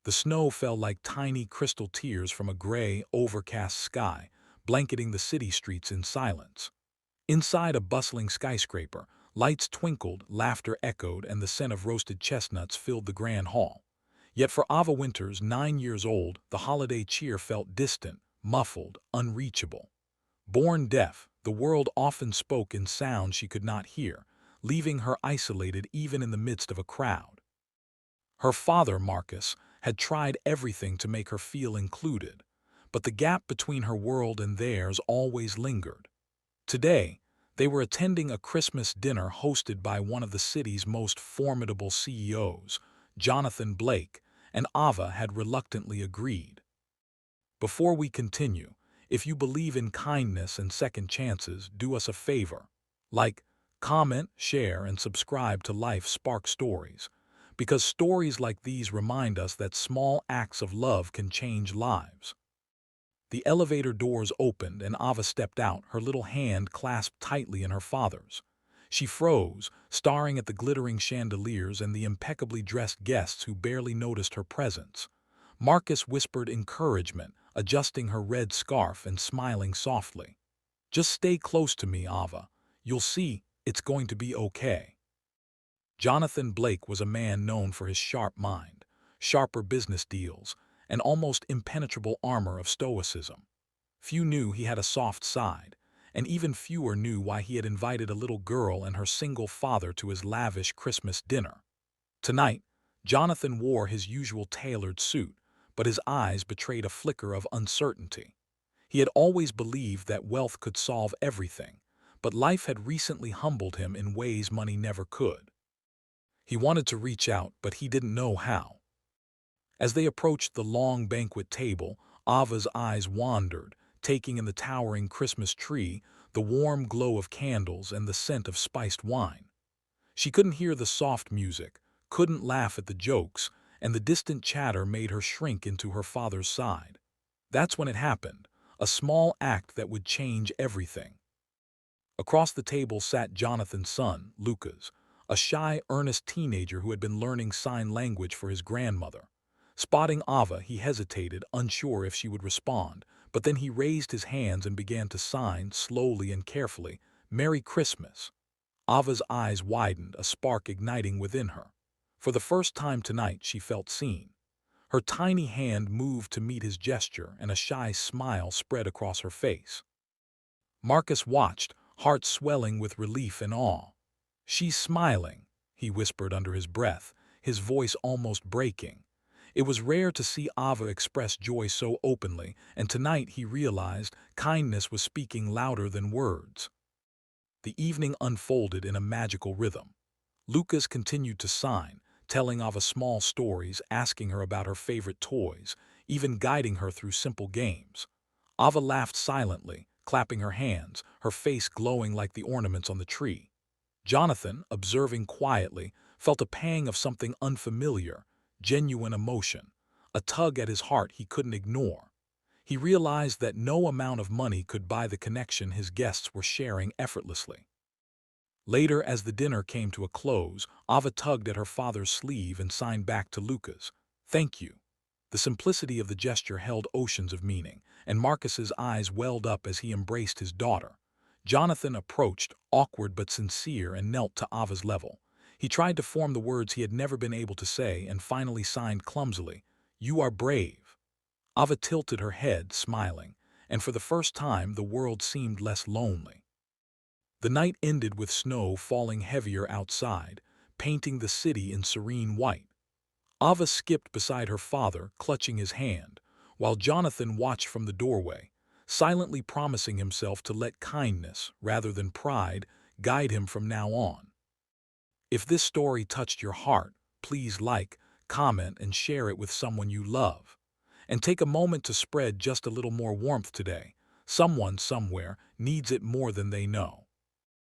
The snow fell like tiny crystal tears from a gray, overcast sky, blanketing the city streets in silence. Inside a bustling skyscraper, lights twinkled, laughter echoed, and the scent of roasted chestnuts filled the grand hall. Yet for Ava Winters, 9 years old, the holiday cheer felt distant, muffled, unreachable. Born deaf, the world often spoke in sounds she could not hear, leaving her isolated even in the midst of a crowd. Her father, Marcus, had tried everything to make her feel included, but the gap between her world and theirs always lingered. Today, they were attending a Christmas dinner hosted by one of the city's most formidable CEOs, Jonathan Blake, and Ava had reluctantly agreed. Before we continue, if you believe in kindness and second chances, do us a favor. Like, comment, share, and subscribe to Life Spark Stories, because stories like these remind us that small acts of love can change lives. The elevator doors opened and Ava stepped out, her little hand clasped tightly in her father's. She froze, staring at the glittering chandeliers and the impeccably dressed guests who barely noticed her presence. Marcus whispered encouragement, adjusting her red scarf and smiling softly. "Just stay close to me, Ava. You'll see, it's going to be okay." Jonathan Blake was a man known for his sharp mind, sharper business deals, and almost impenetrable armor of stoicism. Few knew he had a soft side, and even fewer knew why he had invited a little girl and her single father to his lavish Christmas dinner. Tonight, Jonathan wore his usual tailored suit, but his eyes betrayed a flicker of uncertainty. He had always believed that wealth could solve everything, but life had recently humbled him in ways money never could. He wanted to reach out, but he didn't know how. As they approached the long banquet table, Ava's eyes wandered, taking in the towering Christmas tree, the warm glow of candles, and the scent of spiced wine. She couldn't hear the soft music, couldn't laugh at the jokes, and the distant chatter made her shrink into her father's side. That's when it happened, a small act that would change everything. Across the table sat Jonathan's son, Lucas, a shy, earnest teenager who had been learning sign language for his grandmother. Spotting Ava, he hesitated, unsure if she would respond, but then he raised his hands and began to sign, slowly and carefully, "Merry Christmas." Ava's eyes widened, a spark igniting within her. For the first time tonight, she felt seen. Her tiny hand moved to meet his gesture, and a shy smile spread across her face. Marcus watched, heart swelling with relief and awe. "She's smiling," he whispered under his breath, his voice almost breaking. It was rare to see Ava express joy so openly, and tonight he realized kindness was speaking louder than words. The evening unfolded in a magical rhythm. Lucas continued to sign, telling Ava small stories, asking her about her favorite toys, even guiding her through simple games. Ava laughed silently, clapping her hands, her face glowing like the ornaments on the tree. Jonathan, observing quietly, felt a pang of something unfamiliar, genuine emotion, a tug at his heart he couldn't ignore. He realized that no amount of money could buy the connection his guests were sharing effortlessly. Later, as the dinner came to a close, Ava tugged at her father's sleeve and signed back to Lucas, "Thank you." The simplicity of the gesture held oceans of meaning, and Marcus's eyes welled up as he embraced his daughter. Jonathan approached, awkward but sincere, and knelt to Ava's level. He tried to form the words he had never been able to say and finally signed clumsily, "You are brave." Ava tilted her head, smiling, and for the first time the world seemed less lonely. The night ended with snow falling heavier outside, painting the city in serene white. Ava skipped beside her father, clutching his hand, while Jonathan watched from the doorway, silently promising himself to let kindness, rather than pride, guide him from now on. If this story touched your heart, please like, comment, and share it with someone you love. And take a moment to spread just a little more warmth today. Someone somewhere needs it more than they know.